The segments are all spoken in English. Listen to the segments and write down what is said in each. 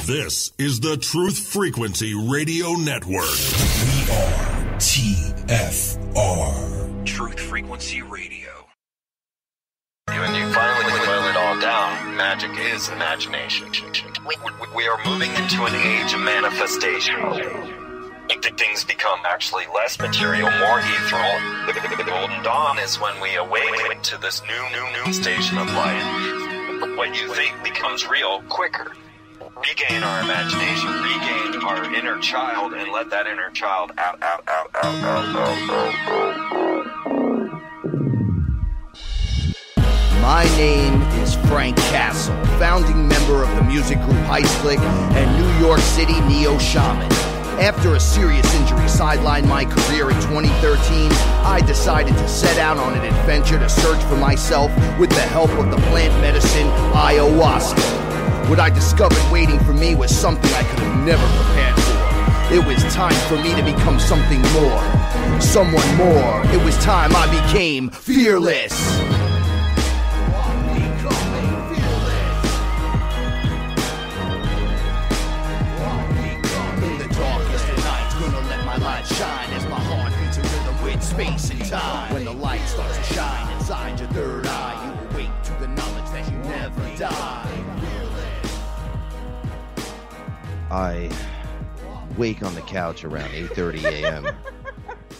This is the Truth Frequency Radio Network. We are TFR. Truth Frequency Radio. When you finally boil it all down, magic is imagination. We are moving into an age of manifestation. Things become actually less material, more ethereal. The golden dawn is when we awaken to this new station of life. What you think becomes real quicker. Regain our imagination, regain our inner child, and let that inner child out. My name is Frank Castle, founding member of the music group Heist and New York City Neo Shaman. After a serious injury sidelined my career in 2013, I decided to set out on an adventure to search for myself with the help of the plant medicine ayahuasca. What I discovered waiting for me was something I could have never prepared for. It was time for me to become something more, someone more. It was time I became fearless. Shine as my heart beats a rhythm with space and time. When the light starts to shine inside your third eye, you awake to the knowledge that you never die. I wake on the couch around 8:30 a.m.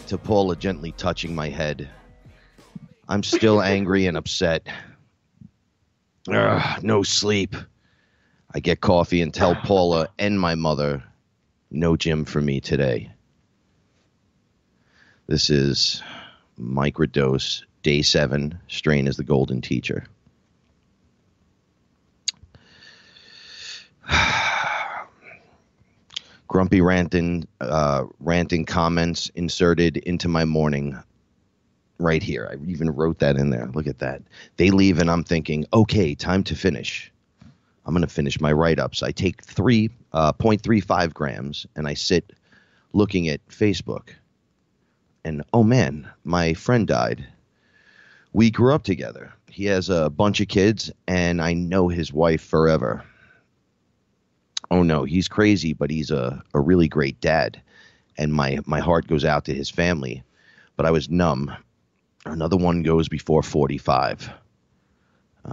to Paula gently touching my head. I'm still angry and upset. No sleep. I get coffee and tell Paula and my mother, no gym for me today. This is Microdose, Day 7, strain is the Golden Teacher. Grumpy ranting comments inserted into my morning right here. I even wrote that in there. Look at that. They leave and I'm thinking, okay, time to finish. I'm going to finish my write-ups. I take 3.35 grams and I sit looking at Facebook. And, oh, man, my friend died. We grew up together. He has a bunch of kids, and I know his wife forever. Oh, no, he's crazy, but he's a really great dad. And my heart goes out to his family. But I was numb. Another one goes before 45.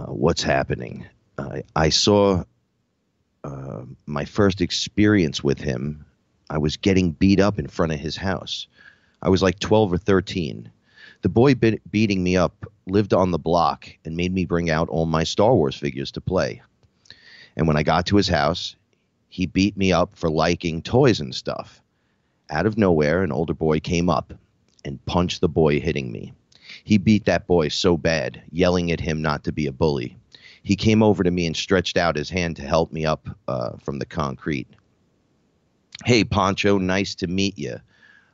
What's happening? I saw my first experience with him. I was getting beat up in front of his house. I was like 12 or 13. The boy beating me up lived on the block and made me bring out all my Star Wars figures to play. And when I got to his house, he beat me up for liking toys and stuff. Out of nowhere, an older boy came up and punched the boy hitting me. He beat that boy so bad, yelling at him not to be a bully. He came over to me and stretched out his hand to help me up from the concrete. Hey, Poncho, nice to meet you.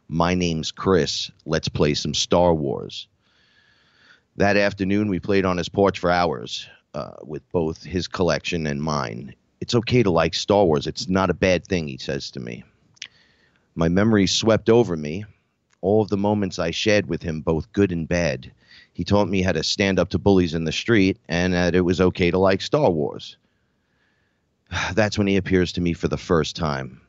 My name's Chris. Let's play some Star Wars. That afternoon, we played on his porch for hours with both his collection and mine. It's okay to like Star Wars. It's not a bad thing, he says to me. My memories swept over me. All of the moments I shared with him, both good and bad. He taught me how to stand up to bullies in the street and that it was okay to like Star Wars. That's when he appears to me for the first time.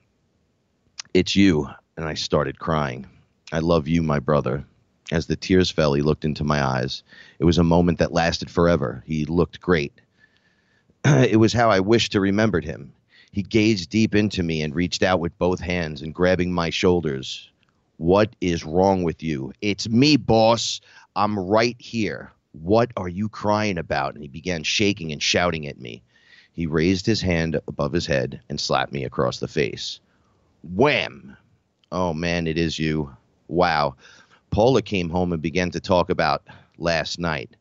It's you. And I started crying. I love you, my brother. As the tears fell, he looked into my eyes. It was a moment that lasted forever. He looked great. It was how I wished to remembered him. He gazed deep into me and reached out with both hands and grabbing my shoulders. What is wrong with you? It's me, boss. I'm right here. What are you crying about? And he began shaking and shouting at me. He raised his hand above his head and slapped me across the face. Wham! Oh, man, it is you. Wow. Paula came home and began to talk about last night.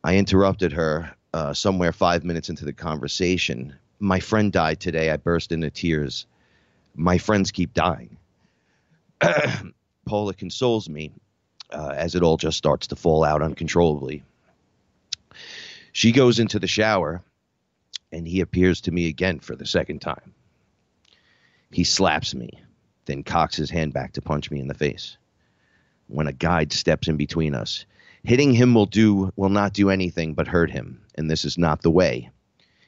I interrupted her somewhere 5 minutes into the conversation. My friend died today. I burst into tears. My friends keep dying. Paula consoles me as it all just starts to fall out uncontrollably. She goes into the shower, and he appears to me again for the second time. He slaps me, then cocks his hand back to punch me in the face. When a guide steps in between us, hitting him will not do anything but hurt him, and this is not the way.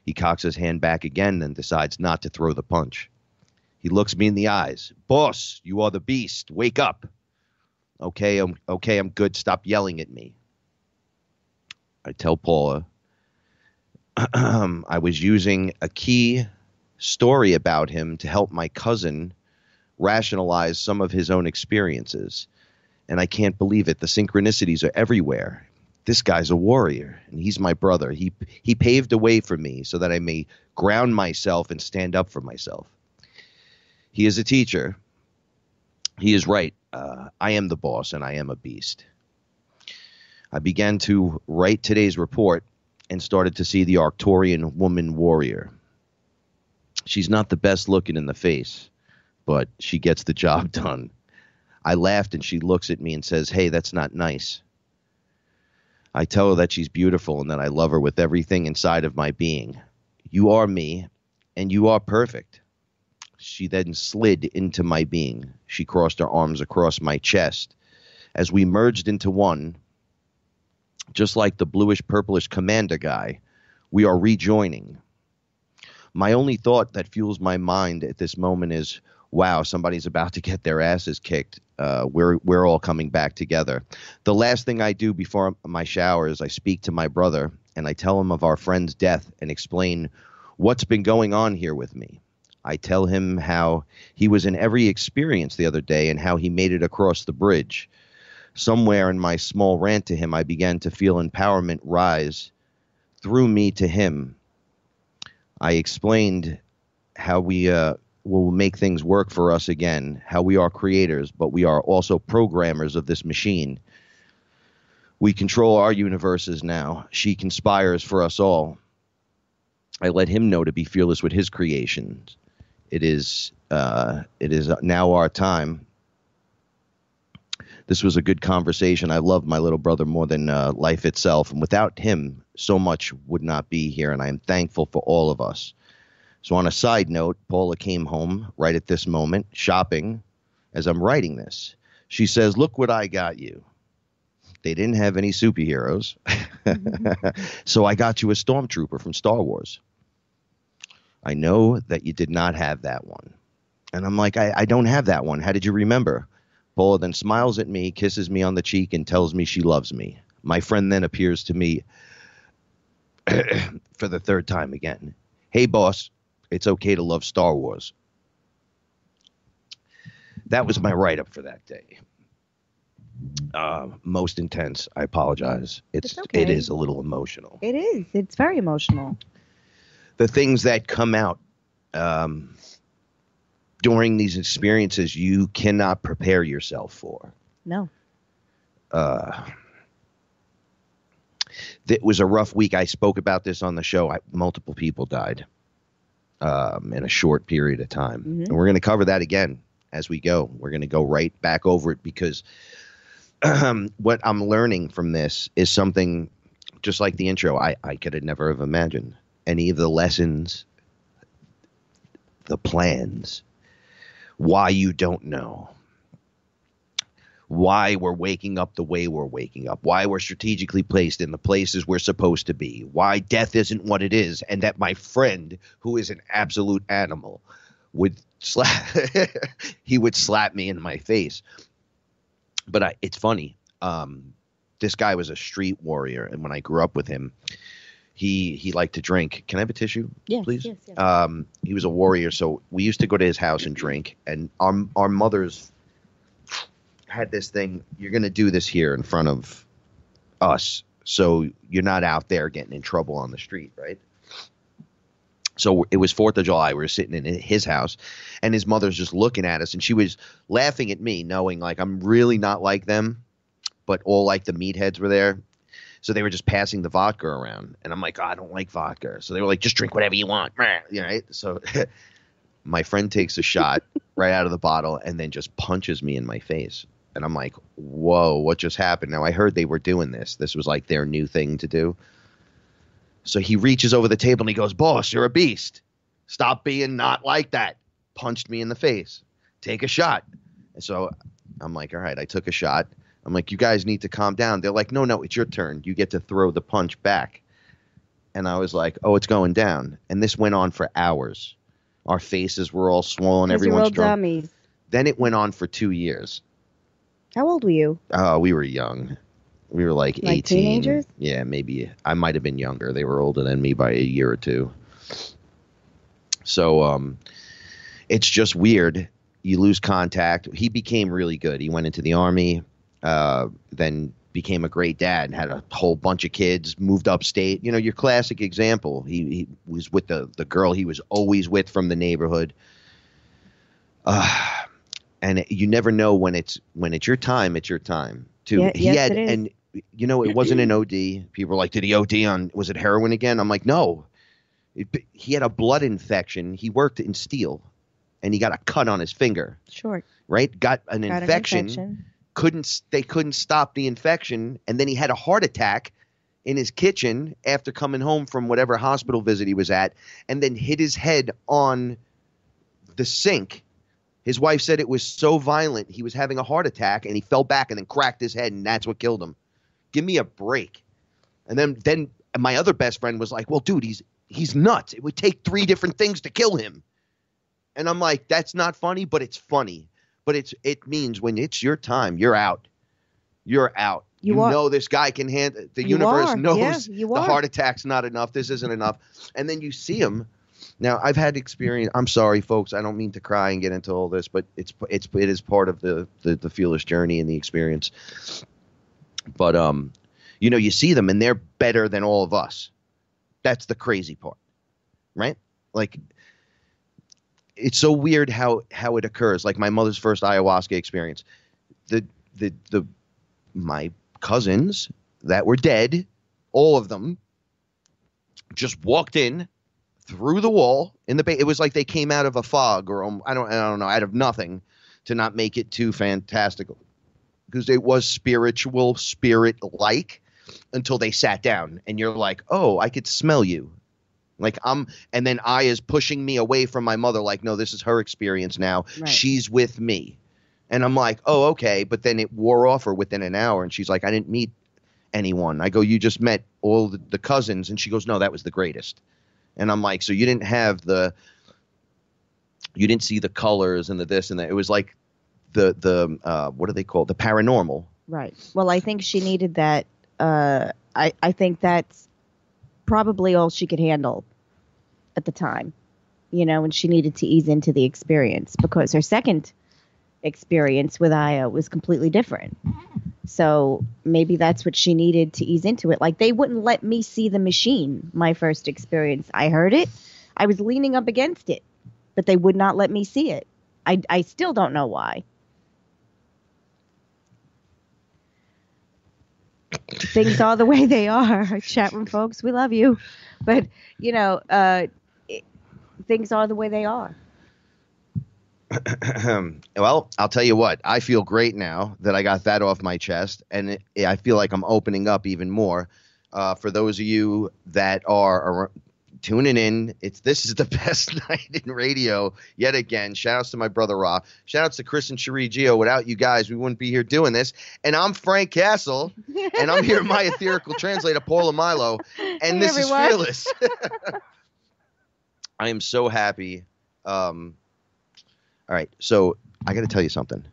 He cocks his hand back again and decides not to throw the punch. He looks me in the eyes. Boss, you are the beast. Wake up. Okay, I'm good. Stop yelling at me. I tell Paula I was using a key story about him to help my cousin rationalize some of his own experiences. And I can't believe it. The synchronicities are everywhere. This guy's a warrior, and he's my brother. He paved a way for me so that I may ground myself and stand up for myself. He is a teacher. He is right. I am the boss, and I am a beast. I began to write today's report and started to see the Arcturian Woman Warrior. She's not the best looking in the face, but she gets the job done. I laughed, and she looks at me and says, "Hey, that's not nice." I tell her that she's beautiful and that I love her with everything inside of my being. You are me, and you are perfect. She then slid into my being. She crossed her arms across my chest. As we merged into one, just like the bluish-purplish commander guy, we are rejoining. My only thought that fuels my mind at this moment is, wow, somebody's about to get their asses kicked. We're all coming back together. The last thing I do before my shower is I speak to my brother, and I tell him of our friend's death and explain what's been going on here with me. I tell him how he was in every experience the other day and how he made it across the bridge. Somewhere in my small rant to him, I began to feel empowerment rise through me to him. I explained how we will make things work for us again, how we are creators, but we are also programmers of this machine. We control our universes now. She conspires for us all. I let him know to be fearless with his creations. It is now our time. This was a good conversation. I love my little brother more than life itself. And without him, so much would not be here. And I am thankful for all of us. So on a side note, Paula came home right at this moment, shopping, as I'm writing this. She says, "Look what I got you." They didn't have any superheroes. So I got you a stormtrooper from Star Wars. I know that you did not have that one. And I'm like, I don't have that one. How did you remember? Paula then smiles at me, kisses me on the cheek, and tells me she loves me. My friend then appears to me for the third time again. "Hey, boss, it's okay to love Star Wars." That was my write-up for that day. Most intense. I apologize. It's okay. It is a little emotional. It is. It's very emotional. The things that come out during these experiences, you cannot prepare yourself for. No. It was a rough week. I spoke about this on the show. Multiple people died in a short period of time. Mm-hmm. And we're going to cover that again as we go. We're going to go right back over it because what I'm learning from this is something just like the intro. I could have never have imagined any of the lessons, the plans, why you don't know, why we're waking up the way we're waking up, why we're strategically placed in the places we're supposed to be, why death isn't what it is, and that my friend, who is an absolute animal, would he would slap me in my face. But it's funny. This guy was a street warrior, and when I grew up with him, he liked to drink. Can I have a tissue, please? Yes. He was a warrior, so we used to go to his house and drink. And our mothers had this thing: you're going to do this here in front of us, so you're not out there getting in trouble on the street, right? So it was 4th of July. We were sitting in his house, and his mother's just looking at us, and she was laughing at me, knowing like I'm really not like them, but all like the meatheads were there. So they were just passing the vodka around. And I'm like, oh, I don't like vodka. So they were like, just drink whatever you want. Right? So my friend takes a shot right out of the bottle and then just punches me in my face. And I'm like, whoa, what just happened? Now, I heard they were doing this. This was like their new thing to do. So he reaches over the table and he goes, "Boss, you're a beast. Stop being not like that." Punched me in the face. Take a shot. And so I'm like, all right, I took a shot. I'm like, you guys need to calm down. They're like, no, it's your turn. You get to throw the punch back. And I was like, oh, it's going down. And this went on for hours. Our faces were all swollen. Because you're Everyone's all drunk. dummies. Then it went on for 2 years. How old were you? Oh, we were young. We were like 18. Teenagers? Yeah, maybe. I might have been younger. They were older than me by a year or two. So it's just weird. You lose contact. He became really good. He went into the Army, then became a great dad, had a whole bunch of kids, moved upstate. You know, your classic example. He was with the girl he was always with from the neighborhood. And you never know when it's your time. It's your time too. Yeah, He yes, had, it is. and you know, it wasn't an OD. People were like, "Did he OD on? Was it heroin again?" I'm like, "No." He had a blood infection. He worked in steel, and he got a cut on his finger. Short. Right? Got an infection. They couldn't stop the infection, and then he had a heart attack in his kitchen after coming home from whatever hospital visit he was at, and then hit his head on the sink. His wife said it was so violent, he was having a heart attack, and he fell back and then cracked his head, and that's what killed him. Give me a break. And then my other best friend was like, well, dude, he's nuts. It would take 3 different things to kill him. And I'm like, that's not funny, but it's funny. But it means when it's your time, you're out. You're out. You know this guy can handle. The universe knows the heart attack's not enough. This isn't enough. And then you see him. Now, I've had experience. I'm sorry, folks. I don't mean to cry and get into all this, but it is part of the FearLess journey and the experience. But you know, you see them and they're better than all of us. That's the crazy part, right? Like, it's so weird how it occurs. Like my mother's first ayahuasca experience. My cousins that were dead, all of them, just walked in through the wall in the it was like they came out of a fog or I don't know, out of nothing, to not make it too fantastical, because it was spiritual, spirit-like, until they sat down and you're like, oh, I could smell you. Like and then Aya's pushing me away from my mother, like, no, this is her experience now. Right. She's with me. And I'm like, oh, okay. But then it wore off her within an hour. And she's like, I didn't meet anyone. I go, you just met all the cousins. And she goes, no, that was the greatest. And I'm like, so you didn't see the colors and the this and that. It was like the what do they call it? The paranormal. Right. Well, I think she needed that. I think that's probably all she could handle at the time, you know, and she needed to ease into the experience, because her second experience with Aya was completely different. So maybe that's what she needed to ease into it. Like, they wouldn't let me see the machine. My first experience, I heard it. I was leaning up against it, but they would not let me see it. I still don't know why. Things are the way they are. Chat room folks, we love you. But, you know, things are the way they are. Well, I'll tell you what. I feel great now that I got that off my chest, and I feel like I'm opening up even more. For those of you that are tuning in, this is the best night in radio yet again. Shout outs to my brother Ra. Shout outs to Chris and Cherie Gio. Without you guys, we wouldn't be here doing this. And I'm Frank Castle, and I'm here my etherical translator, Paula Milo, and this is FearLess. I am so happy. All right, so I got to tell you something.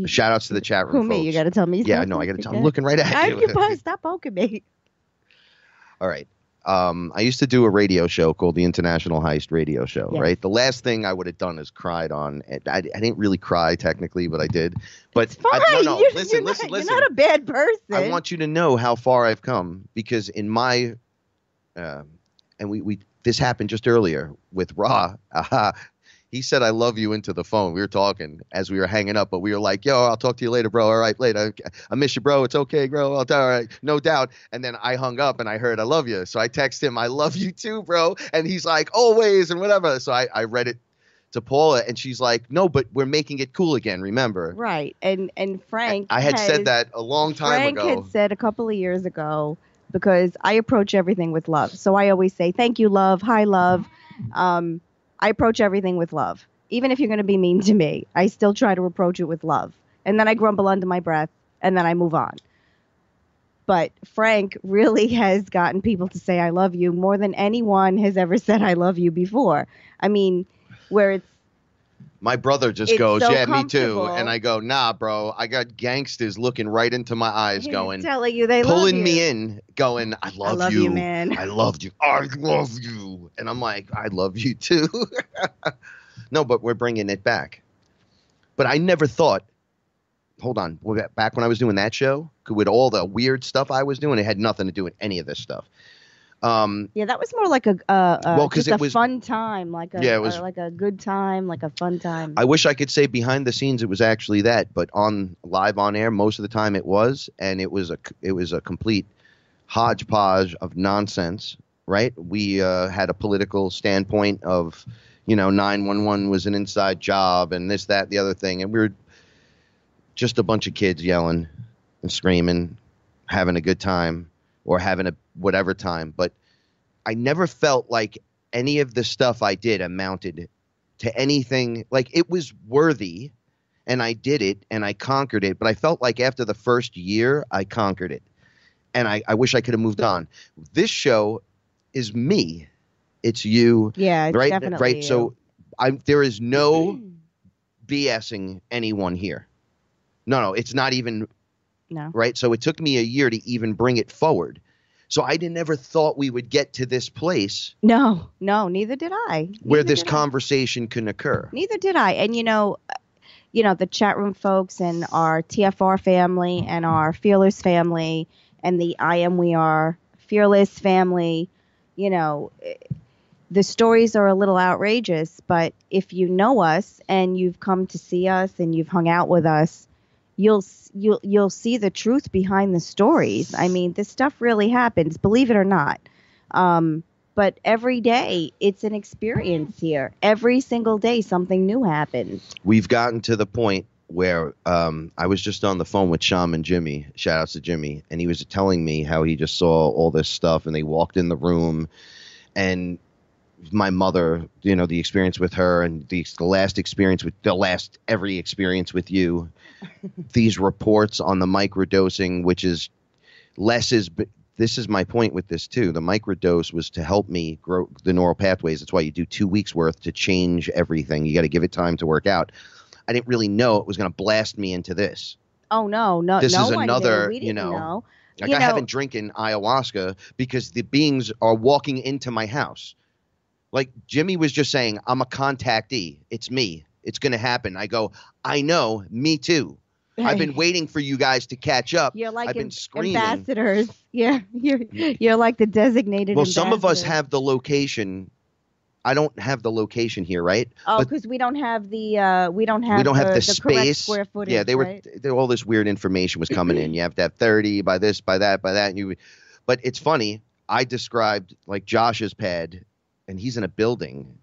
Shout outs to the chat room. Who, folks. me? You got to tell me something? Yeah, no, I got to tell you. I'm looking right at you. Stop poking me. All right. I used to do a radio show called the International Heist Radio Show, yes. Right? The last thing I would have done is cried on. I didn't really cry technically, but I did. But it's fine. No, listen. You're not a bad person. I want you to know how far I've come, because in my and we this happened just earlier with Ra. He said, I love you into the phone. We were talking as we were hanging up, but we were like, yo, I'll talk to you later, bro. All right, later. I miss you, bro. It's okay, bro. All right. No doubt. And then I hung up and I heard, I love you. So I text him, I love you too, bro. And he's like, always, and whatever. So I read it to Paula, and she's like, no, but we're making it cool again, remember? Right. And Frank. I had said that a long time ago. Frank had said a couple of years ago, because I approach everything with love. So I always say, thank you, love. Hi, love. I approach everything with love. Even if you're going to be mean to me, I still try to approach it with love. And then I grumble under my breath, and then I move on. But Frank really has gotten people to say I love you more than anyone has ever said I love you before. I mean, where it's My brother just It's goes, so yeah, me too. comfortable. And I go, nah, bro. I got gangsters looking right into my eyes going, telling you they love pulling you. me in, going, I love you, man. I loved you. I love you. And I'm like, I love you too. No, but we're bringing it back. But I never thought, hold on, back when I was doing that show, with all the weird stuff I was doing, it had nothing to do with any of this stuff. Yeah, that was more like just a fun time, like it was like a good time, like a fun time. I wish I could say behind the scenes it was actually that, but live on air most of the time it was, and it was a complete hodgepodge of nonsense. Right? We had a political standpoint of, 911 was an inside job and this, that, the other thing, and we were just a bunch of kids yelling and screaming, having a good time. Or having a whatever time, but I never felt like any of the stuff I did amounted to anything. Like, it was worthy, and I did it, and I conquered it, but I felt like after the first year, I conquered it, and I wish I could have moved on. This show is me. It's you. Yeah, it's right? definitely right. You. So there is no BSing anyone here. No, it's not even. No. Right. So it took me a year to even bring it forward. So I never thought we would get to this place. No, neither did I. Where this conversation can occur. Neither did I. And, the chat room folks and our TFR family and our FearLess family and the I Am We Are FearLess family, the stories are a little outrageous. But if you know us and you've come to see us and you've hung out with us, you'll see the truth behind the stories. I mean, this stuff really happens, believe it or not. But every day it's an experience here. Every single day something new happens. We've gotten to the point where I was just on the phone with Shaman Jimmy. Shout outs to Jimmy. And he was telling me how he just saw all this stuff and they walked in the room and my mother, the experience with her and the last experience with every experience with you, these reports on the microdosing, which is this is my point with this too. The microdose was to help me grow the neural pathways. That's why you do 2 weeks worth to change everything. You got to give it time to work out. I didn't really know it was going to blast me into this. Oh, no. This is one another, knew. We didn't know. Like I haven't drinking ayahuasca because the beings are walking into my house. Like Jimmy was just saying, I'm a contactee. It's me. It's going to happen. I go, I know. Me too. I've been waiting for you guys to catch up. You're like I've been screaming. ambassadors. Yeah, you're like the designated. Well, ambassadors. some of us have the location. I don't have the location here, right? Oh, because we don't have the the space. Square footage. Yeah, right? All this weird information was coming in. You have to have 30 by this, by that, by that. But it's funny. I described like Josh's pad, and he's in a building.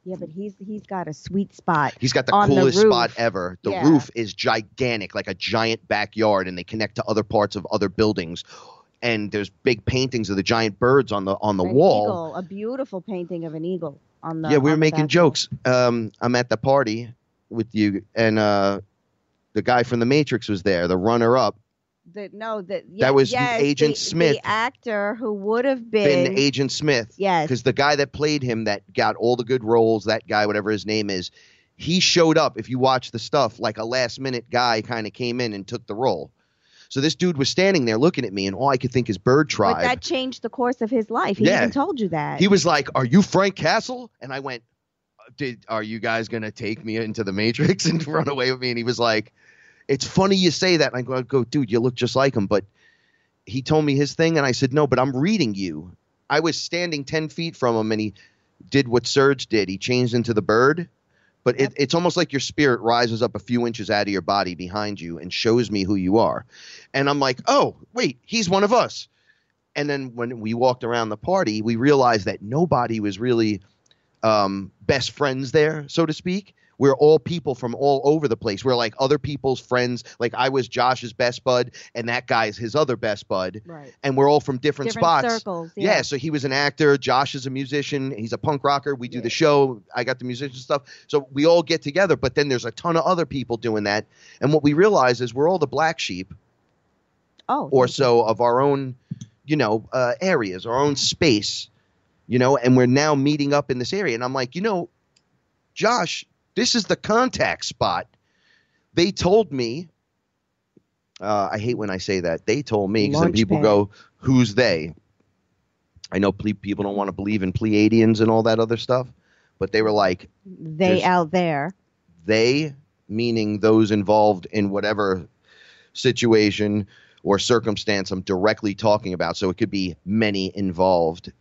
Yeah, but he's got a sweet spot. He's got the coolest spot ever. The Yeah. roof is gigantic, like a giant backyard, and they connect to other parts of other buildings. And there's big paintings of the giant birds on the wall. Eagle, a beautiful painting of an eagle on the. Yeah, we were on the making back jokes. I'm at the party with you, and the guy from The Matrix was there, the runner-up. That was Agent Smith. The actor who would have been Agent Smith. Yes. Because the guy that played him, that got all the good roles, that guy, whatever his name is, he showed up. If you watch the stuff, like a last-minute guy kind of came in and took the role. So this dude was standing there looking at me, and all I could think is Bird Tribe. But that changed the course of his life. He even told you that. He was like, "Are you Frank Castle?" And I went, "Are you guys going to take me into the Matrix and run away with me?" And he was like, "It's funny you say that." And I go, "Dude, you look just like him." But he told me his thing, and I said, "No, but I'm reading you." I was standing 10 feet from him, and he did what Serge did. He changed into the bird. But it's almost like your spirit rises up a few inches out of your body behind you and shows me who you are. And I'm like, oh, wait, he's one of us. And then when we walked around the party, we realized that nobody was really best friends there, so to speak. We're all people from all over the place. We're like other people's friends. Like I was Josh's best bud, and that guy's his other best bud. Right. And we're all from different spots. Circles. Yeah. So he was an actor. Josh is a musician. He's a punk rocker. We do the show. I got the musician stuff. So we all get together. But then there's a ton of other people doing that. And what we realize is we're all the black sheep. or so of our own, areas, our own space, and we're now meeting up in this area. And I'm like, Josh, this is the contact spot. They told me, I hate when I say that. They told me, because then people go, who's they? I know people don't want to believe in Pleiadians and all that other stuff, but they were like, they out there. They, meaning those involved in whatever situation or circumstance I'm directly talking about. So it could be many involved,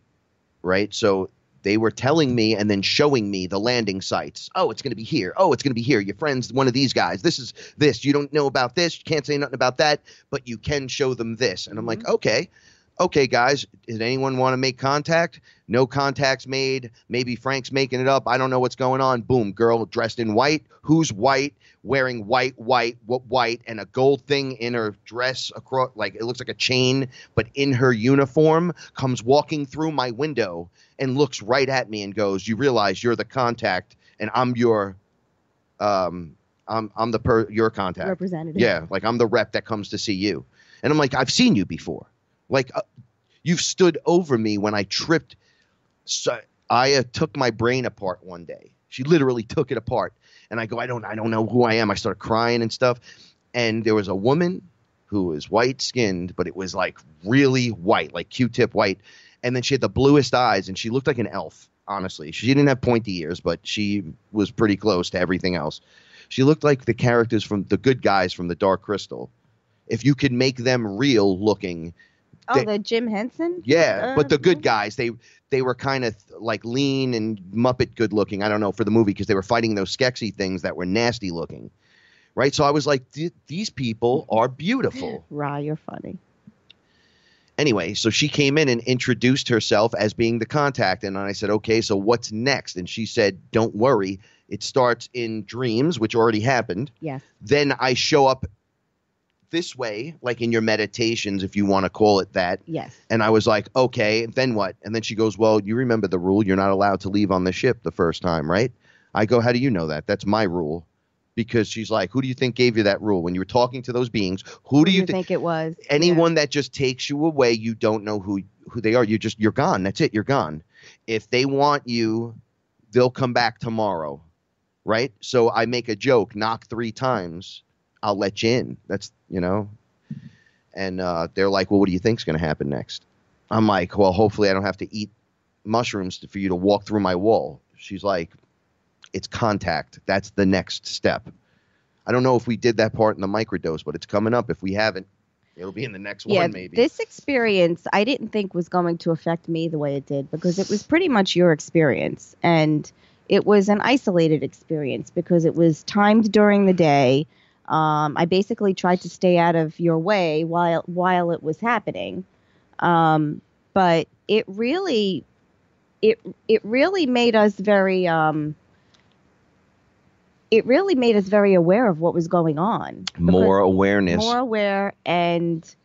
right? So they were telling me and then showing me the landing sites. Oh, it's going to be here. Oh, it's going to be here. Your friend's one of these guys. This is this. You don't know about this. You can't say nothing about that, but you can show them this. And I'm like, okay, guys, did anyone want to make contact? No contacts made. Maybe Frank's making it up. I don't know what's going on. Boom, girl dressed in white. Who's white? Wearing white, and a gold thing in her dress across, like it looks like a chain, but in her uniform, comes walking through my window and looks right at me and goes, "You realize you're the contact, and I'm your, your contact representative." Yeah, like I'm the rep that comes to see you. And I'm like, I've seen you before. Like you've stood over me when I tripped. So I took my brain apart one day. She literally took it apart. And I go, I don't know who I am. I started crying and stuff. And there was a woman who was white skinned, but it was like really white, like Q-tip white. And then she had the bluest eyes and she looked like an elf, honestly. She didn't have pointy ears, but she was pretty close to everything else. She looked like the characters from the good guys from the Dark Crystal. If you could make them real looking. The Jim Henson? Yeah, but the good guys, they were kind of like lean and Muppet good looking. I don't know, for the movie, because they were fighting those Skeksis things that were nasty looking. Right? So I was like, these people are beautiful. Ra, you're funny. Anyway, so she came in and introduced herself as being the contact. And I said, okay, so what's next? And she said, don't worry. It starts in dreams, which already happened. Yes. Then I show up this way, like in your meditations, if you want to call it that. Yes. And I was like, okay, then what? And then she goes, well, you remember the rule. You're not allowed to leave on the ship the first time, right? I go, how do you know that? That's my rule. Because she's like, who do you think gave you that rule? When you were talking to those beings, who do you think it was? Anyone that just takes you away, you don't know who they are. You're gone. That's it. You're gone. If they want you, they'll come back tomorrow, right? So I make a joke, knock 3 times. I'll let you in. That's, and they're like, well, what do you think's going to happen next? I'm like, well, hopefully I don't have to eat mushrooms for you to walk through my wall. She's like, it's contact. That's the next step. I don't know if we did that part in the microdose, but it's coming up. If we haven't, it'll be in the next one, maybe. This experience, I didn't think was going to affect me the way it did, because it was pretty much your experience. And it was an isolated experience because it was timed during the day. I basically tried to stay out of your way while it was happening. But it really made us very aware of what was going on. More awareness. More aware, and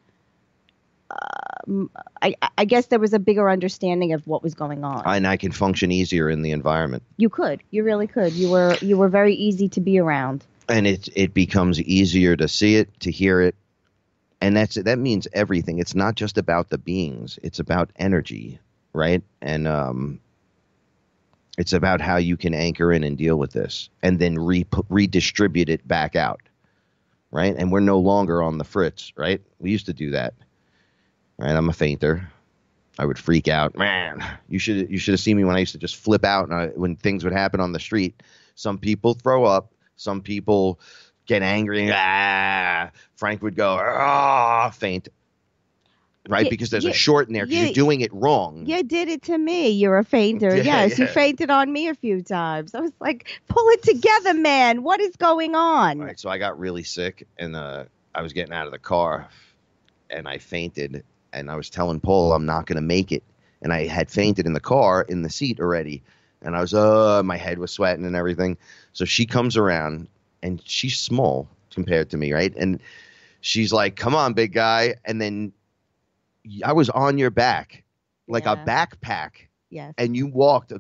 I guess there was a bigger understanding of what was going on. And I can function easier in the environment. You could. You really could. You were very easy to be around. And it becomes easier to see it, to hear it. And that means everything. It's not just about the beings. It's about energy, right? And it's about how you can anchor in and deal with this and then redistribute it back out, right? And we're no longer on the fritz, right? We used to do that, right? I'm a fainter. I would freak out. Man, you should have seen me when I used to just flip out when things would happen on the street. Some people throw up. Some people get angry. Frank would go, faint. Right? Because there's a short in there because you're doing it wrong. You did it to me. You're a fainter. Yes, you fainted on me a few times. I was like, pull it together, man. What is going on? All right, so I got really sick, and I was getting out of the car, and I fainted, and I was telling Paul I'm not going to make it. And I had fainted in the car in the seat already. And I was, my head was sweating and everything. So she comes around, and she's small compared to me, right? And she's like, come on, big guy. And then I was on your back, like a backpack. Yes. And you walked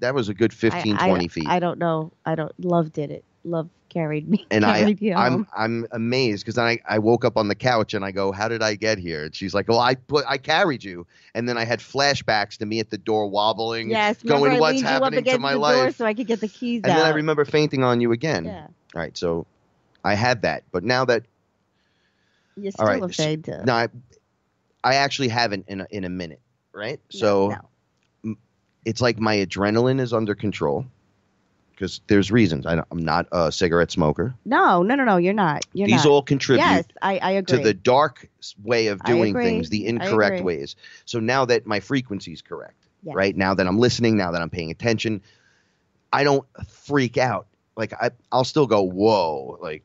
that was a good 15, 20 feet. I don't know. Love did it. love carried me. And carried you home. I'm amazed because I woke up on the couch and I go, how did I get here? And she's like, well, I carried you. And then I had flashbacks to me at the door wobbling, Yes, going, I what's leaned you up happening to against my the life? door so I could get the keys and out. then I remember fainting on you again. Yeah. All right, so I had that, but now that You're still all right, afraid to. no, I actually haven't in a minute, right? So it's like my adrenaline is under control. Because there's reasons. I'm not a cigarette smoker. No, you're not. These all contribute yes, I agree. to the dark way of doing things, the incorrect agree. ways. So now that my frequency is correct, Yes. right? Now that I'm listening, now that I'm paying attention, I don't freak out. Like I'll still go, whoa, like,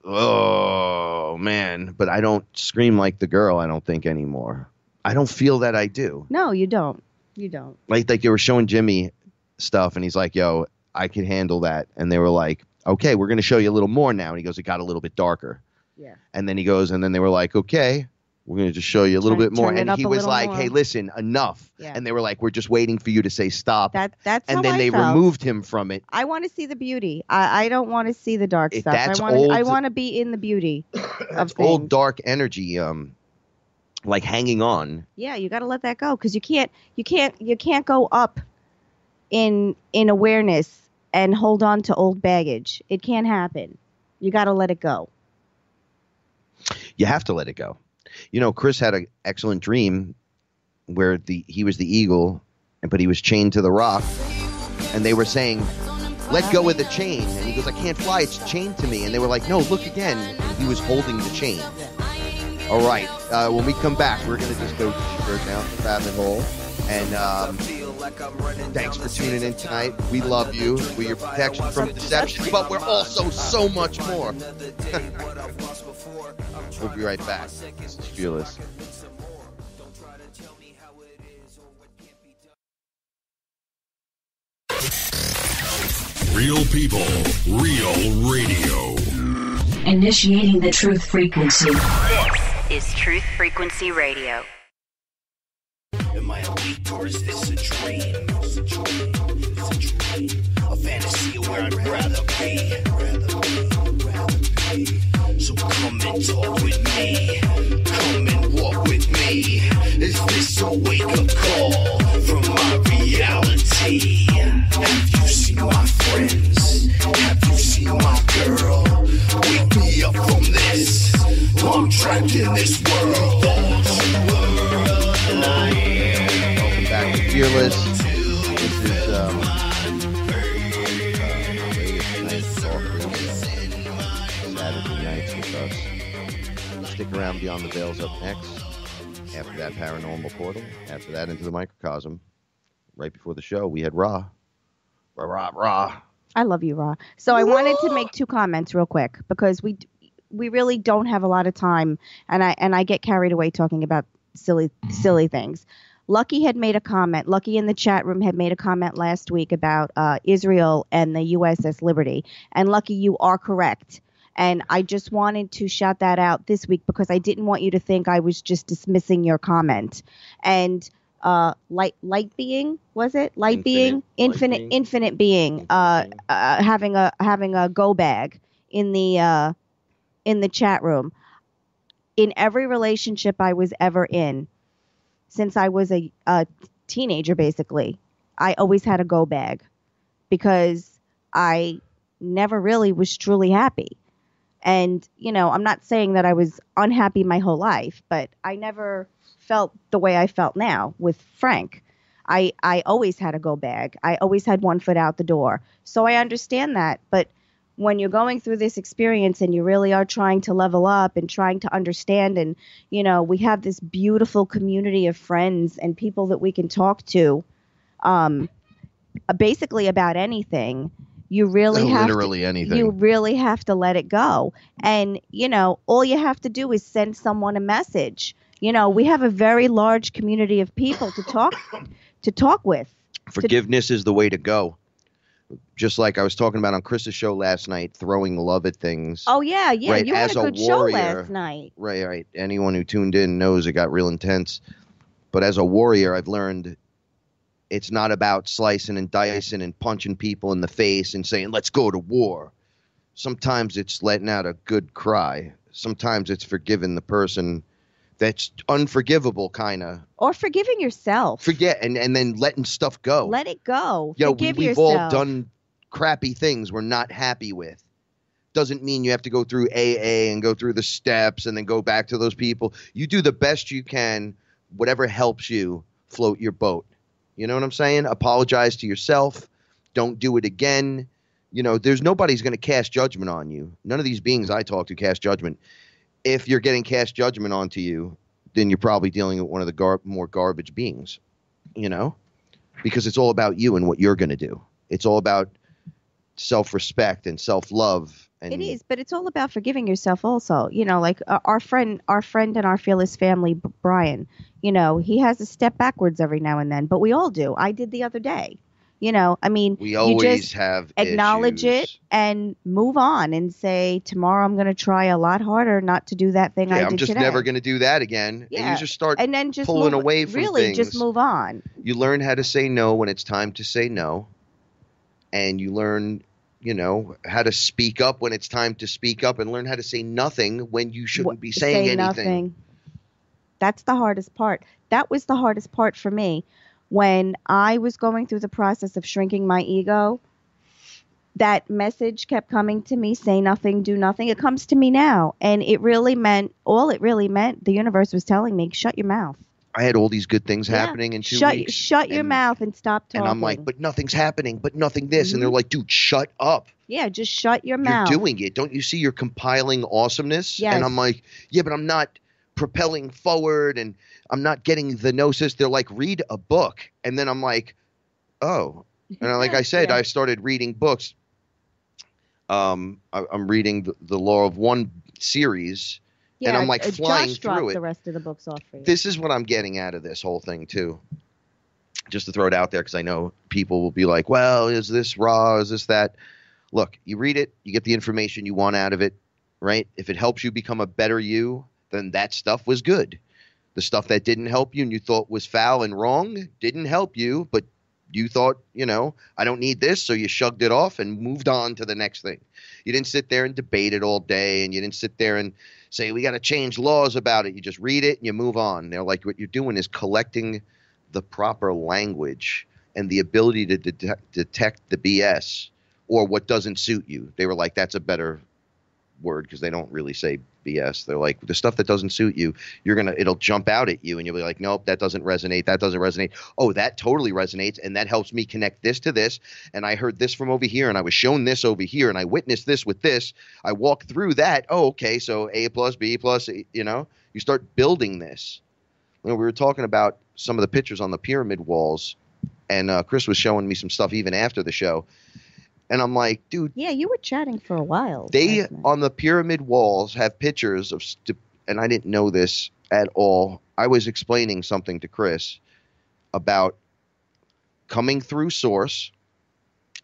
oh, man. But I don't scream like the girl, I don't think, anymore. I don't feel that I do. No, you don't. You don't. Like you were showing Jimmy stuff, and he's like, yo, I could handle that. And they were like, okay, we're going to show you a little more now. And he goes, it got a little bit darker. Yeah. And then he goes, and then they were like, okay, we're going to just show you a little bit more. And he was like, more. hey, listen, enough. Yeah. And they were like, we're just waiting for you to say stop. That's and how then I they felt. removed him from it. I want to see the beauty. I don't want to see the dark stuff. That's I want to be in the beauty of things. Old dark energy, like hanging on. Yeah, you got to let that go because you can't go up in awareness and hold on to old baggage. It can't happen. You got to let it go. You have to let it go. You know, Chris had an excellent dream where he was the eagle, but he was chained to the rock, and they were saying, let go of the chain. And he goes, I can't fly. It's chained to me. And they were like, no, look again. And he was holding the chain. All right. When we come back, we're going to just go straight down the rabbit hole. And thanks for tuning in tonight. We love you. We're your protection from deception, but we're also so much more. We'll be right back. This is FearLess. Real people, real radio. Initiating the truth frequency. This is Truth Frequency Radio. Am I awake or is this a dream? It's a dream. It's a dream. A fantasy of where I'd rather be. So come and talk with me. Come and walk with me. Is this a wake-up call from my reality? Have you seen my friends? Have you seen my girl? Wake me up from this. I'm trapped in this world. Welcome back to FearLess. This is latest night talk radio. Saturday nights with us. Stick around. Beyond the Veils up next. After that, Paranormal Portal. After that, Into the Microcosm. Right before the show, we had Ra. I love you, Ra. So I wanted to make two comments real quick because we really don't have a lot of time, and I get carried away talking about silly things. Lucky had made a comment. Lucky in the chat room had made a comment last week about Israel and the USS Liberty. And Lucky, you are correct. And I just wanted to shout that out this week because I didn't want you to think I was just dismissing your comment. And light being, was it? Light being, infinite being, having a go bag in the chat room. In every relationship I was ever in, since I was a teenager, basically, I always had a go bag because I never really was truly happy. And, you know, I'm not saying that I was unhappy my whole life, but I never felt the way I felt now with Frank. I always had a go bag. I always had one foot out the door. So I understand that. But when you're going through this experience and you really are trying to level up and trying to understand, and, you know, we have this beautiful community of friends and people that we can talk to basically about anything. You really anything. You really have to let it go. And, you know, all you have to do is send someone a message. You know, we have a very large community of people to talk with. Forgiveness is the way to go. Just like I was talking about on Chris's show last night, throwing love at things. Oh, yeah. Right? You had As a good show last night. Right. Anyone who tuned in knows it got real intense. But as a warrior, I've learned it's not about slicing and dicing and punching people in the face and saying, let's go to war. Sometimes it's letting out a good cry. Sometimes it's forgiving the person that's unforgivable, kind of. Or forgiving yourself. Forget and then letting stuff go. Let it go. Yo, Forgive we've yourself. all done crappy things we're not happy with. Doesn't mean you have to go through AA and go through the steps and then go back to those people. You do the best you can, whatever helps you float your boat. You know what I'm saying? Apologize to yourself. Don't do it again. You know, there's nobody's going to cast judgment on you. None of these beings I talk to cast judgment. If you're getting cast judgment onto you, then you're probably dealing with one of the more garbage beings, you know, because it's all about you and what you're going to do. It's all about self-respect and self-love. And it is, but it's all about forgiving yourself also. You know, like our friend and our fearless family, Brian, you know, he has a step backwards every now and then, but we all do. I did the other day. You know, I mean, we always you just have acknowledge issues. it and move on and say, tomorrow I'm going to try a lot harder not to do that thing I did I'm just today. never going to do that again. Yeah. And you just start and then just pulling away from really things. just move on. You learn how to say no when it's time to say no. And you learn, you know, how to speak up when it's time to speak up, and learn how to say nothing when you shouldn't be saying anything. Nothing. That's the hardest part. That was the hardest part for me. When I was going through the process of shrinking my ego, that message kept coming to me, say nothing, do nothing. It comes to me now. And it really meant, the universe was telling me, shut your mouth. I had all these good things happening in 2 weeks. Shut your mouth and stop talking. And I'm like, but nothing's happening, but nothing this. Mm-hmm. And they're like, dude, shut up. Yeah, just shut your mouth. You're doing it. Don't you see you're compiling awesomeness? Yes. And I'm like, yeah, but I'm not propelling forward and I'm not getting the gnosis. They're like, read a book. And then I'm like, oh. And like I said, Yeah. I started reading books. I'm reading the Law of One series. Yeah, and I'm like flying Josh dropped through it. the rest of the books off for you. This is what I'm getting out of this whole thing, too. Just to throw it out there, because I know people will be like, well, is this raw? Is this that? Look, you read it, you get the information you want out of it, right? If it helps you become a better you, then that stuff was good. The stuff that didn't help you and you thought was foul and wrong didn't help you, but you thought, you know, I don't need this, so you shrugged it off and moved on to the next thing. You didn't sit there and debate it all day, and you didn't sit there and say, we got to change laws about it. You just read it and you move on. They're like, what you're doing is collecting the proper language and the ability to detect the BS or what doesn't suit you. They were like, that's a better word, because they don't really say BS. They're like, the stuff that doesn't suit you, it'll jump out at you and you'll be like, nope, that doesn't resonate. That doesn't resonate. Oh, that totally resonates. And that helps me connect this to this. And I heard this from over here and I was shown this over here and I witnessed this with this. I walked through that. Oh, okay. So A plus, B plus, you know, you start building this. You know, we were talking about some of the pictures on the pyramid walls, and Chris was showing me some stuff even after the show. And I'm like, dude. Yeah, you were chatting for a while. They, on the pyramid walls, have pictures of, and I didn't know this at all. I was explaining something to Chris about coming through Source,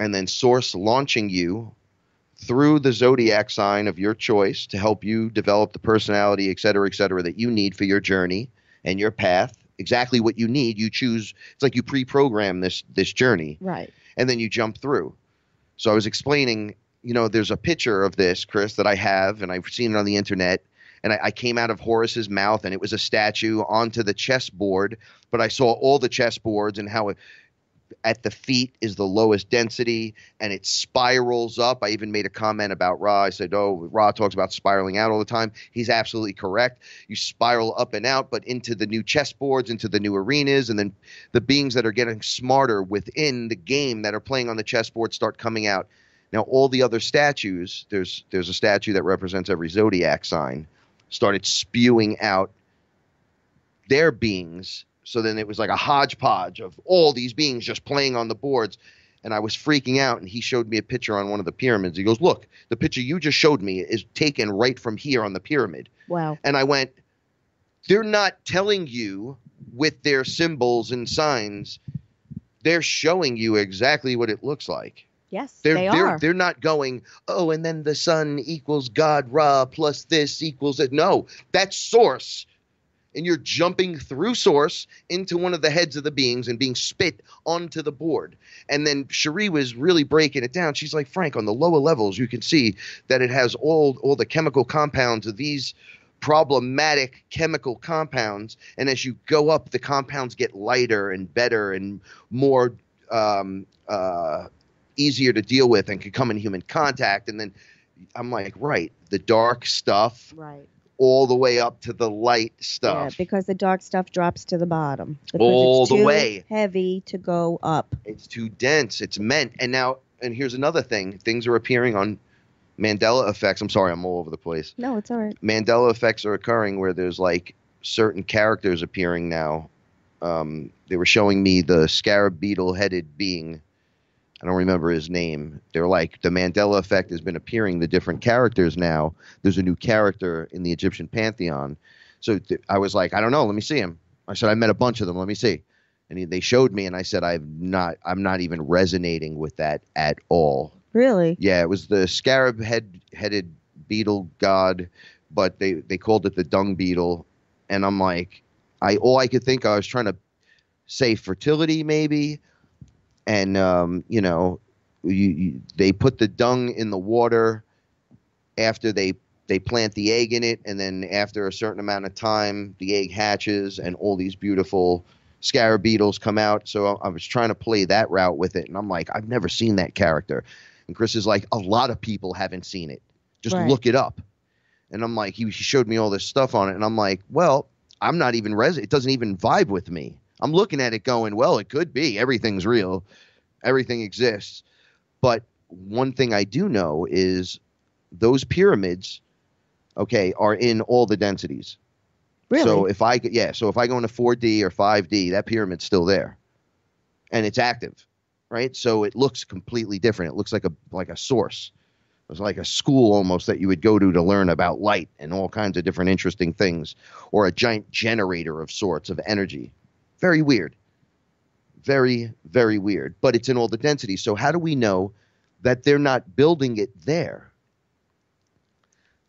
and then Source launching you through the zodiac sign of your choice to help you develop the personality, et cetera, that you need for your journey and your path. Exactly what you need. You choose. It's like you pre-program this journey. Right. And then you jump through. So I was explaining, you know, there's a picture of this, Chris, that I have, and I've seen it on the internet. And I came out of Horus's mouth, and it was a statue onto the chessboard. But I saw all the chessboards and how at the feet is the lowest density, and it spirals up. I even made a comment about Ra. I said, oh, Ra talks about spiraling out all the time. He's absolutely correct. You spiral up and out, but into the new chessboards, into the new arenas, and then the beings that are getting smarter within the game that are playing on the chessboard start coming out. Now, all the other statues, there's a statue that represents every zodiac sign, started spewing out their beings. So then it was like a hodgepodge of all these beings just playing on the boards. And I was freaking out. And he showed me a picture on one of the pyramids. He goes, look, the picture you just showed me is taken right from here on the pyramid. Wow. And I went, they're not telling you with their symbols and signs. They're showing you exactly what it looks like. Yes, they are. They're not going, oh, and then the sun equals God Ra plus this equals it. No, that's Source. and you're jumping through source into one of the heads of the beings and being spit onto the board. And then Cherie was really breaking it down. She's like, Frank, on the lower levels, you can see that it has all the chemical compounds of these problematic chemical compounds. And as you go up, the compounds get lighter and better and more easier to deal with and can come in human contact. And then I'm like, right, the dark stuff. Right. All the way up to the light stuff. Yeah, because the dark stuff drops to the bottom. Because all it's the too way. heavy to go up. It's too dense. It's meant. And here's another thing. Things are appearing on Mandela effects. I'm sorry, I'm all over the place. No, it's all right. Mandela effects are occurring where there's like certain characters appearing now. They were showing me the scarab beetle-headed being. I don't remember his name. They're like, the Mandela effect has been appearing, the different characters now. There's a new character in the Egyptian pantheon. So I was like, I don't know. Let me see him. I said, I met a bunch of them. Let me see. And they showed me, and I said, I'm not even resonating with that at all. Really? Yeah, it was the scarab-headed beetle god, but they called it the dung beetle. And I'm like, all I could think, I was trying to say fertility maybe. And, they put the dung in the water after they plant the egg in it. And then after a certain amount of time, the egg hatches and all these beautiful scarab beetles come out. So I was trying to play that route with it. And I'm like, I've never seen that character. And Chris is like, a lot of people haven't seen it. Just look it up. And I'm like, he showed me all this stuff on it. And I'm like, well, I'm not even it doesn't even vibe with me. I'm looking at it going, well, it could be. Everything's real. Everything exists. But one thing I do know is those pyramids, okay, are in all the densities. Really? So if I go into 4D or 5D, that pyramid's still there. And it's active, right? So it looks completely different. It looks like a source. It's like a school almost that you would go to learn about light and all kinds of different interesting things, or a giant generator of sorts of energy. Very weird. Very, very weird. But it's in all the densities. So how do we know that they're not building it there?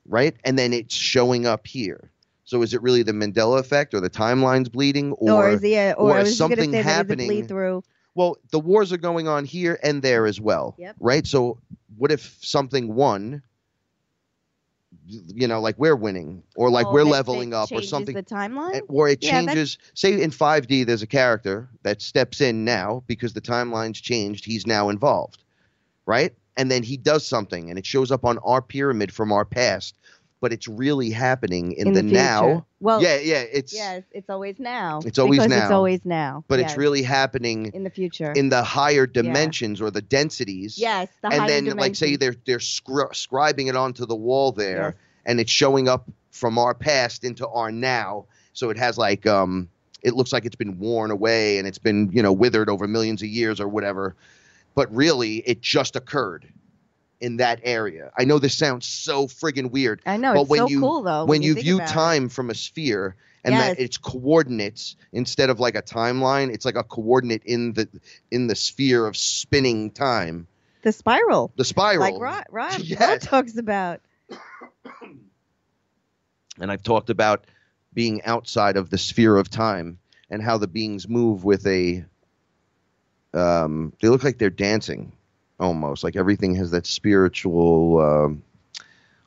Right? And then it's showing up here. So is it really the Mandela effect, or the timeline's bleeding, or is something happening? Bleed through. Well, the wars are going on here and there as well. Yep. Right? So what if something won? Like we're winning, or like we're leveling up, or something. The timeline, or it changes. Say in 5D, there's a character that steps in now because the timeline's changed. He's now involved, right? And then he does something, and it shows up on our pyramid from our past, but it's really happening in the now. Well, it's always now. It's always because now. It's always now. But it's really happening in the future, in the higher dimensions or the densities. Yes, the higher dimensions. And then, like, say they're scribing it onto the wall there, and it's showing up from our past into our now. So it has like it looks like it's been worn away and it's been withered over millions of years or whatever. But really, it just occurred in that area. I know this sounds so friggin' weird. I know, but it's when so cool though. When you view time from a sphere and that it's coordinates instead of like a timeline, it's like a coordinate in the sphere of spinning time. The spiral. Like Rob talks about. And I've talked about being outside of the sphere of time and how the beings move with they look like they're dancing. Almost like everything has that spiritual,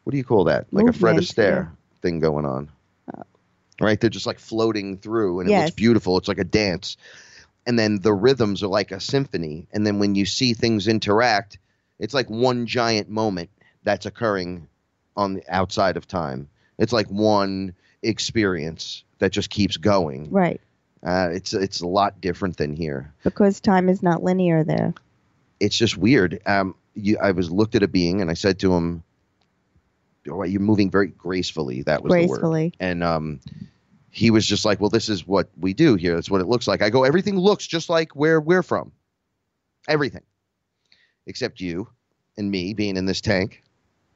what do you call that? Like a Fred Astaire thing going on. Right? They're just like floating through, and it looks beautiful. It's like a dance. And then the rhythms are like a symphony. And then when you see things interact, it's like one giant moment that's occurring on the outside of time. It's like one experience that just keeps going. Right. It's a lot different than here. Because time is not linear there. It's just weird. I looked at a being and I said to him, "Oh, you're moving very gracefully." That was gracefully. The word. And he was just like, "Well, this is what we do here. That's what it looks like." I go, "Everything looks just like where we're from. Everything, except you and me being in this tank,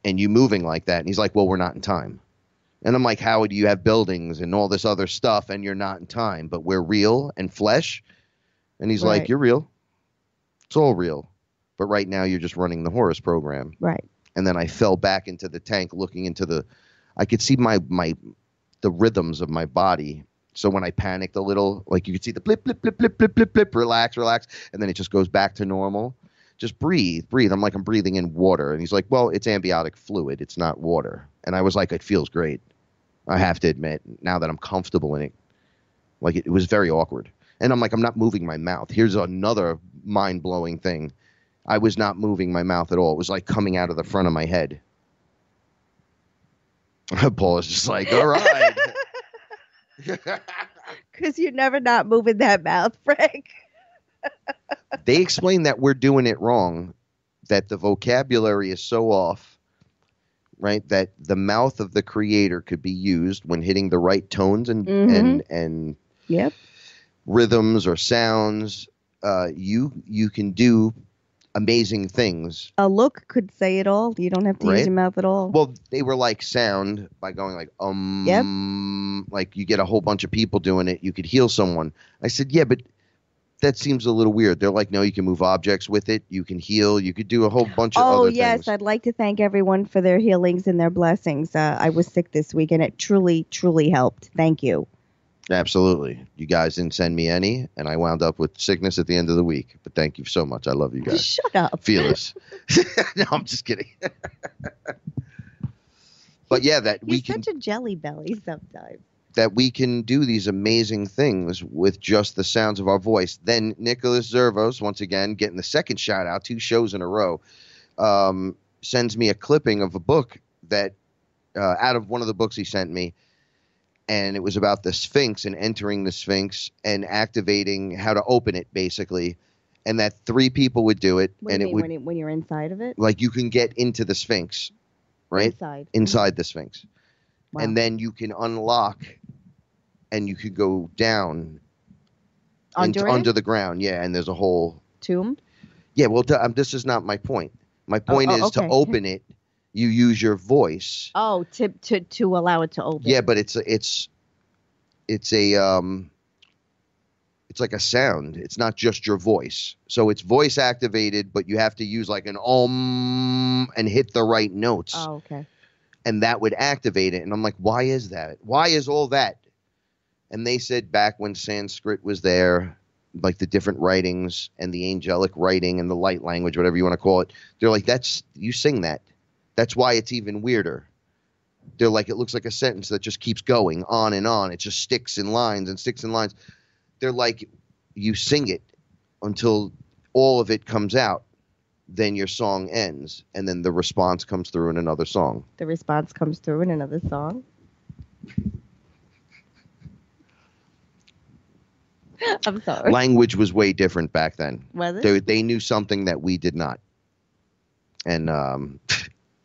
and you moving like that." And he's like, "Well, we're not in time." And I'm like, "How do you have buildings and all this other stuff, and you're not in time, but we're real and flesh?" And he's like, "You're real. It's all real. But right now you're just running the Horus program." Right. And then I fell back into the tank looking into I could see the rhythms of my body So when I panicked a little, like you could see the blip, blip, blip, blip, blip, blip, blip, relax, relax, and then it just goes back to normal. Just breathe. I'm like, I'm breathing in water. And he's like, well, it's amniotic fluid. It's not water. And I was like, it feels great. I have to admit, now that I'm comfortable in it, like it was very awkward. And I'm like, I'm not moving my mouth. Here's another mind-blowing thing. I was not moving my mouth at all. It was like coming out of the front of my head. Paul is just like, all right. Because you're never not moving that mouth, Frank. They explain that we're doing it wrong, that the vocabulary is so off, right? That the mouth of the creator could be used when hitting the right tones and yep. rhythms or sounds. You can do amazing things. A look could say it all. You don't have to use your mouth at all. Well, they were like sound by going like Yep. Like you get a whole bunch of people doing it. You could heal someone. I said, yeah, but that seems a little weird. They're like, no, you can move objects with it. You can heal. You could do a whole bunch of other things. Oh, yes. I'd like to thank everyone for their healings and their blessings. I was sick this week, and it truly, truly helped. Thank you. Absolutely. You guys didn't send me any, and I wound up with sickness at the end of the week. But thank you so much. I love you guys. Shut up. FearLess. No, I'm just kidding. But yeah, You're such a jelly belly sometimes. That we can do these amazing things with just the sounds of our voice. Then Nicholas Zervos, once again, getting the second shout out, 2 shows in a row, sends me a clipping of a book that out of one of the books he sent me. And it was about the Sphinx and entering the Sphinx and activating how to open it, basically. And that 3 people would do it. What do you mean, when you're inside of it? Like you can get into the Sphinx, right? Inside the Sphinx. Wow. And then you can unlock and you could go down under the ground. Yeah, and there's a whole tomb. Yeah, well, this is not my point. My point is to open it. You use your voice. Oh, to allow it to open. Yeah, but it's like a sound. It's not just your voice. So it's voice activated, but you have to use like an and hit the right notes. Oh, okay. And that would activate it. And I'm like, why is that? Why is all that? And they said back when Sanskrit was there, like the different writings and the angelic writing and the light language, whatever you want to call it, they're like, you sing that. That's why it's even weirder. They're like, it looks like a sentence that just keeps going on and on. It just sticks in lines and sticks in lines. They're like, you sing it until all of it comes out. Then your song ends. And then the response comes through in another song. The response comes through in another song? I'm sorry. Language was way different back then. Was it? They knew something that we did not. And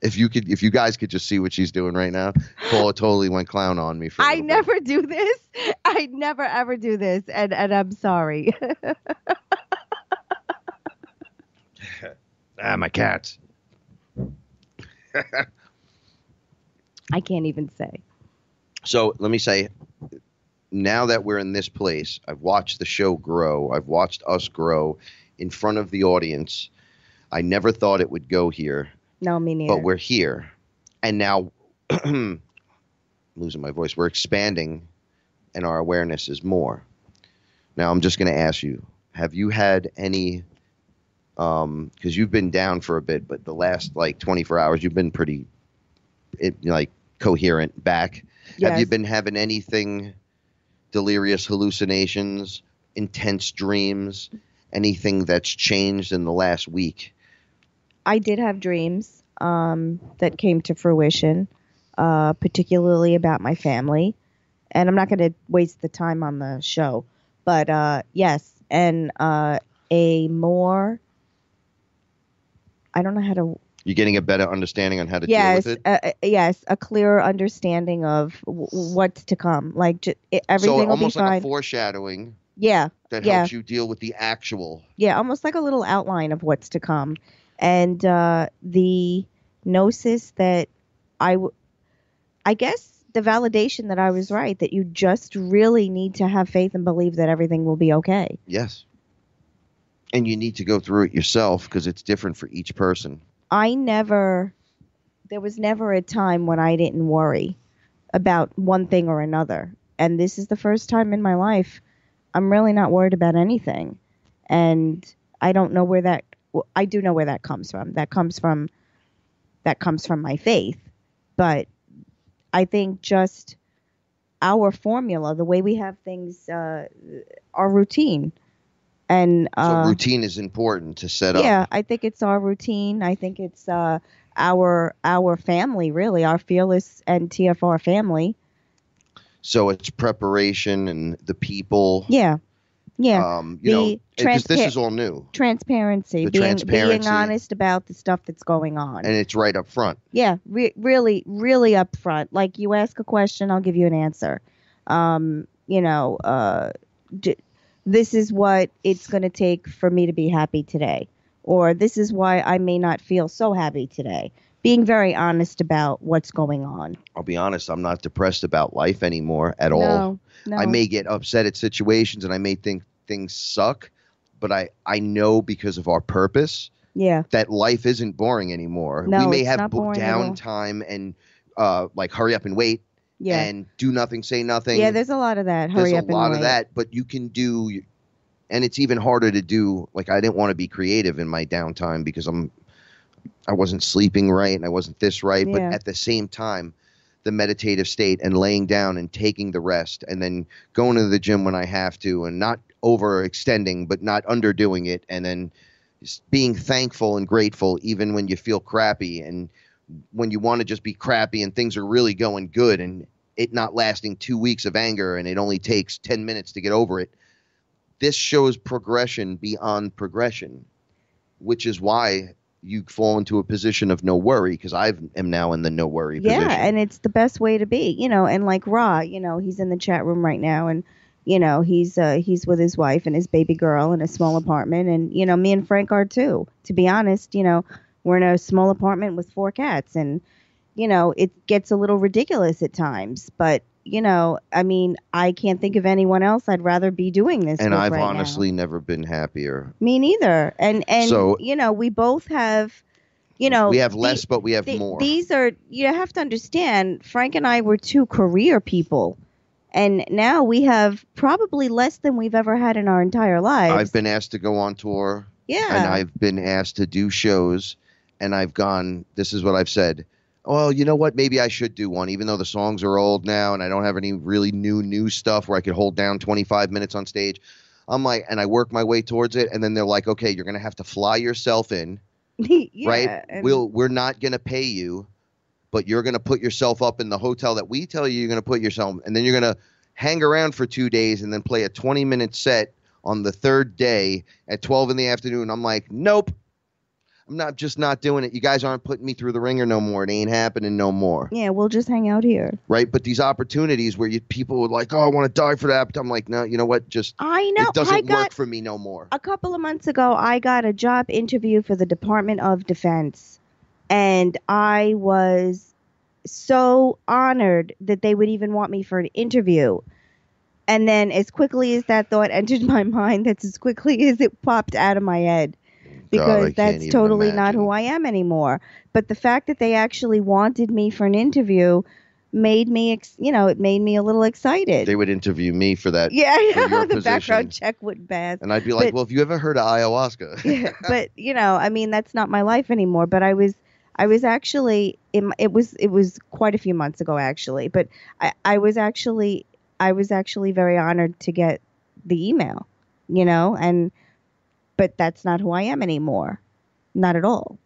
if you guys could just see what she's doing right now, Paula totally went clown on me for I never do this. I never ever do this, and I'm sorry. My cats. I can't even say. So let me say, now that we're in this place, I've watched the show grow. I've watched us grow in front of the audience. I never thought it would go here. No, me neither. But we're here. And now, losing my voice, we're expanding and our awareness is more. Now, I'm just going to ask you, have you had any, because you've been down for a bit, but the last like 24 hours, you've been pretty coherent back. Yes. Have you been having anything, delirious hallucinations, intense dreams, anything that's changed in the last week? I did have dreams that came to fruition, particularly about my family. And I'm not going to waste the time on the show. But yes, and a more, I don't know how to. You're getting a better understanding on how to deal with it? Yes, a clearer understanding of what's to come. Like everything will be fine. So almost like a foreshadowing. Yeah. That helps you deal with the actual. Yeah, almost like a little outline of what's to come. And the gnosis that I guess the validation that I was right, that you just really need to have faith and believe that everything will be okay. Yes. And you need to go through it yourself because it's different for each person. There was never a time when I didn't worry about one thing or another. And this is the first time in my life I'm really not worried about anything. And I don't know where that, I do know where that comes from. That comes from my faith. But I think just our formula, the way we have things, our routine. And so routine is important to set up. Yeah, I think it's our routine. I think it's our family, really, our FearLess and TFR family. So it's preparation and the people. Yeah. Because this is all new. Transparency, being honest about the stuff that's going on. And it's right up front. Yeah, really, really up front. Like, you ask a question, I'll give you an answer. This is what it's going to take for me to be happy today. Or this is why I may not feel so happy today. Being very honest about what's going on. I'll be honest, I'm not depressed about life anymore at all. No. I may get upset at situations and I may think things suck, but I know because of our purpose that life isn't boring anymore. No, we may it's have not boring downtime and like hurry up and wait and do nothing, say nothing. Yeah, there's a lot of that. Hurry up and wait. There's a lot of that, but you can do, and it's even harder to do. Like, I didn't want to be creative in my downtime because I wasn't sleeping right and I wasn't this right. Yeah. But at the same time, the meditative state and laying down and taking the rest and then going to the gym when I have to and not overextending but not underdoing it, and then just being thankful and grateful even when you feel crappy and when you want to just be crappy and things are really going good, and it not lasting 2 weeks of anger and it only takes 10 minutes to get over it. This shows progression beyond progression, which is why you fall into a position of no worry, because I am now in the no worry position. Yeah, and it's the best way to be, and like Ra, he's in the chat room right now, and he's with his wife and his baby girl in a small apartment, and me and Frank are too. To be honest, we're in a small apartment with 4 cats, and it gets a little ridiculous at times, but I can't think of anyone else I'd rather be doing this and with I've right honestly now. never been happier. Me neither. And so, we both have, we have less, but we have more. These are, you have to understand, Frank and I were 2 career people, and now we have probably less than we've ever had in our entire lives. I've been asked to go on tour. Yeah. And I've been asked to do shows, and I've gone, this is what I've said. Well, you know what? Maybe I should do one, even though the songs are old now and I don't have any really new stuff where I could hold down 25 minutes on stage. I'm like, and I work my way towards it, and then they're like, okay, you're going to have to fly yourself in, right? We're not going to pay you, but you're going to put yourself up in the hotel that we tell you you're going to put yourself, and then you're going to hang around for 2 days and then play a 20-minute set on the 3rd day at 12 in the afternoon. I'm like, nope. I'm not doing it. You guys aren't putting me through the ringer no more. It ain't happening no more. Yeah, we'll just hang out here. Right? But these opportunities where people would like, oh, I want to die for that. I'm like, no, you know what? I know. It doesn't work for me no more. A couple of months ago, I got a job interview for the Department of Defense. And I was so honored that they would even want me for an interview. And then as quickly as that thought entered my mind, that's as quickly as it popped out of my head. Because that's totally not who I am anymore. But the fact that they actually wanted me for an interview made me, it made me a little excited. They would interview me for that. Yeah, for your the position. background check wouldn't pass. And I'd be like, well, have you ever heard of ayahuasca? Yeah, but that's not my life anymore. But I was actually, it was quite a few months ago actually. But I was actually very honored to get the email, but that's not who I am anymore. Not at all.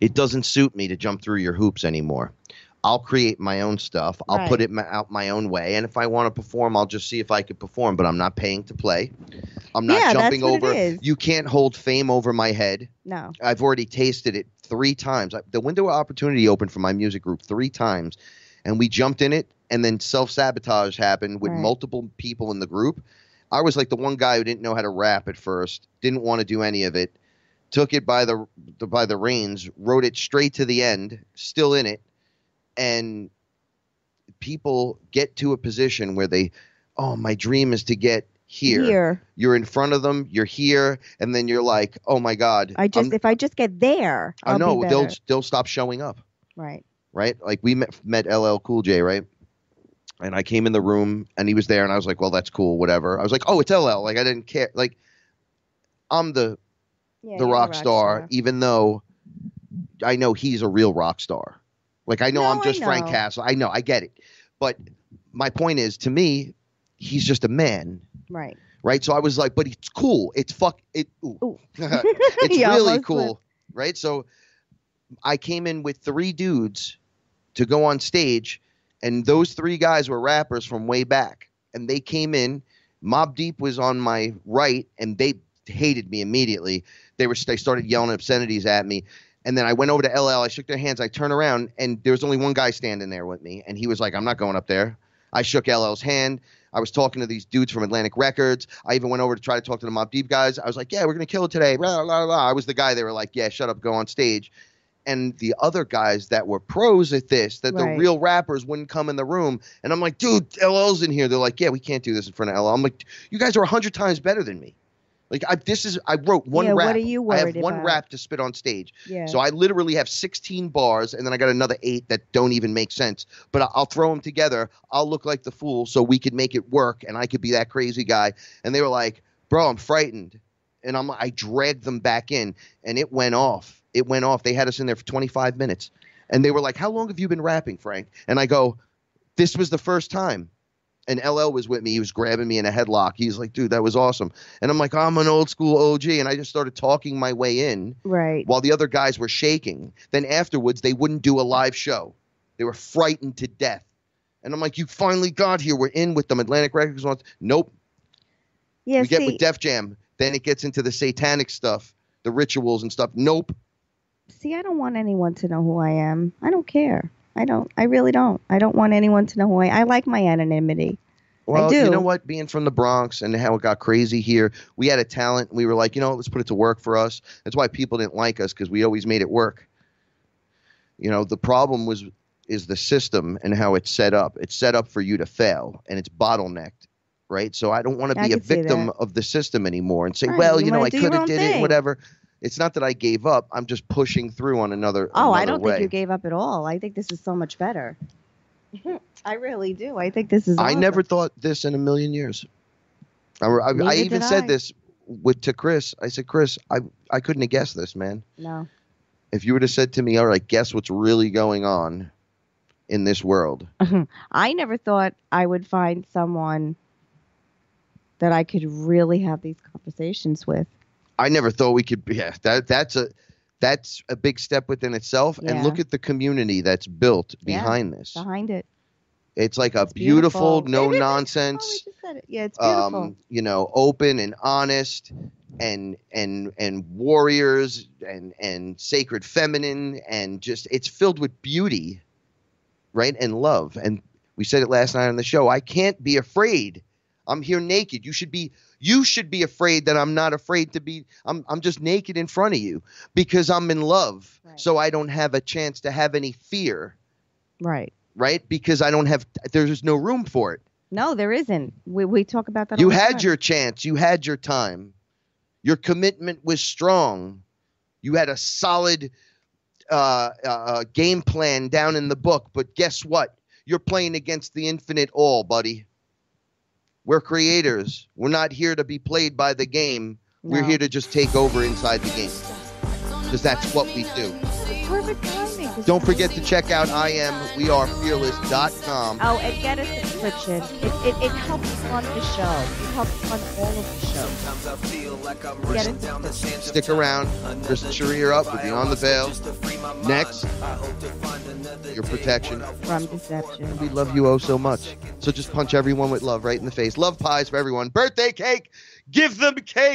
It doesn't suit me to jump through your hoops anymore. I'll create my own stuff. I'll put it out my own way. And if I want to perform, I'll just see if I can perform. But I'm not paying to play. I'm not jumping over. You can't hold fame over my head. No. I've already tasted it 3 times. The window of opportunity opened for my music group 3 times. And we jumped in it. And then self-sabotage happened with multiple people in the group. I was like the one guy who didn't know how to rap at first, didn't want to do any of it, took it by the reins, wrote it straight to the end, still in it, and people get to a position where my dream is to get here. You're in front of them, you're here, and then you're like, oh my God. If I just get there, I know they'll stop showing up. Right. Right? Like we met LL Cool J, right? And I came in the room and he was there and I was like, well, that's cool, whatever. I was like, oh, it's LL. Like, I didn't care. Like, I'm the rock star, even though I know he's a real rock star. Like, I know I'm just Frank Castle. I know, I get it. But my point is, to me, he's just a man. Right. Right. So I was like, but it's cool. It's it's Yeah, really cool. Right. So I came in with 3 dudes to go on stage. And those 3 guys were rappers from way back. And they came in. Mobb Deep was on my right, and they hated me immediately. They started yelling obscenities at me. And then I went over to LL. I shook their hands. I turned around, and there was only one guy standing there with me. And he was like, I'm not going up there. I shook LL's hand. I was talking to these dudes from Atlantic Records. I even went over to try to talk to the Mobb Deep guys. I was like, yeah, we're going to kill it today. Blah, blah, blah. I was the guy. They were like, yeah, shut up, go on stage. And the other guys that were pros at this, that the real rappers wouldn't come in the room. And I'm like, dude, LL's in here. They're like, yeah, we can't do this in front of LL. I'm like, you guys are 100 times better than me. Like, I wrote one rap. What are you worried I have one about? rap to spit on stage. Yeah. So I literally have 16 bars, and then I got another 8 that don't even make sense. But I'll throw them together. I'll look like the fool so we could make it work, and I could be that crazy guy. And they were like, bro, I'm frightened. And I dragged them back in, and it went off. It went off. They had us in there for 25 minutes. And they were like, how long have you been rapping, Frank? And I go, this was the first time. And LL was with me. He was grabbing me in a headlock. He's like, dude, that was awesome. And I'm like, I'm an old school OG. And I just started talking my way in while the other guys were shaking. Then afterwards, they wouldn't do a live show. They were frightened to death. And I'm like, you finally got here. We're in with them. Atlantic Records wants. Nope. Yeah, we get with Def Jam. Then it gets into the satanic stuff, the rituals and stuff. Nope. See, I don't want anyone to know who I am. I don't care. I really don't. I don't want anyone to know who I am. I like my anonymity. Well, I do. You know what? Being from the Bronx and how it got crazy here, we had a talent. We were like, let's put it to work for us. That's why people didn't like us, because we always made it work. The problem is the system and how it's set up. It's set up for you to fail, and it's bottlenecked. Right. So I don't want to be a victim of the system anymore and say, well, I could have did it, whatever. It's not that I gave up. I'm just pushing through on another I don't think you gave up at all. I think this is so much better. I really do. I think this is awesome. I never thought this in a million years. I even said this to Chris. I said, Chris, I couldn't have guessed this, man. No. If you would have said to me, all right, guess what's really going on in this world. I never thought I would find someone that I could really have these conversations with. I never thought we could. Yeah, that's a big step within itself. Yeah. And look at the community that's built behind this. Behind it. It's like it's beautiful, no nonsense. Oh, we just said it. Yeah, it's beautiful. Open and honest, and warriors and sacred feminine, and just it's filled with beauty, right, and love. And we said it last night on the show. I can't be afraid. I'm here naked. You should be afraid that I'm not afraid to be. I'm just naked in front of you because I'm in love. Right. So I don't have a chance to have any fear. Right. Right. Because there's no room for it. No, there isn't. We talk about that. You had your chance. You had your time. Your commitment was strong. You had a solid game plan down in the book. But guess what? You're playing against the infinite all, buddy. We're creators. We're not here to be played by the game. No. We're here to just take over inside the game. Because that's what we do. Perfect timing. Don't forget to check out wearefearless.com. Oh, and get a subscription. It helps fund the show. It helps fund all of the show. Get it. Stick around. Kristen Sharir up with Beyond the Veil. Next, your protection from deception. We love you so much. So just punch everyone with love right in the face. Love pies for everyone. Birthday cake. Give them cake.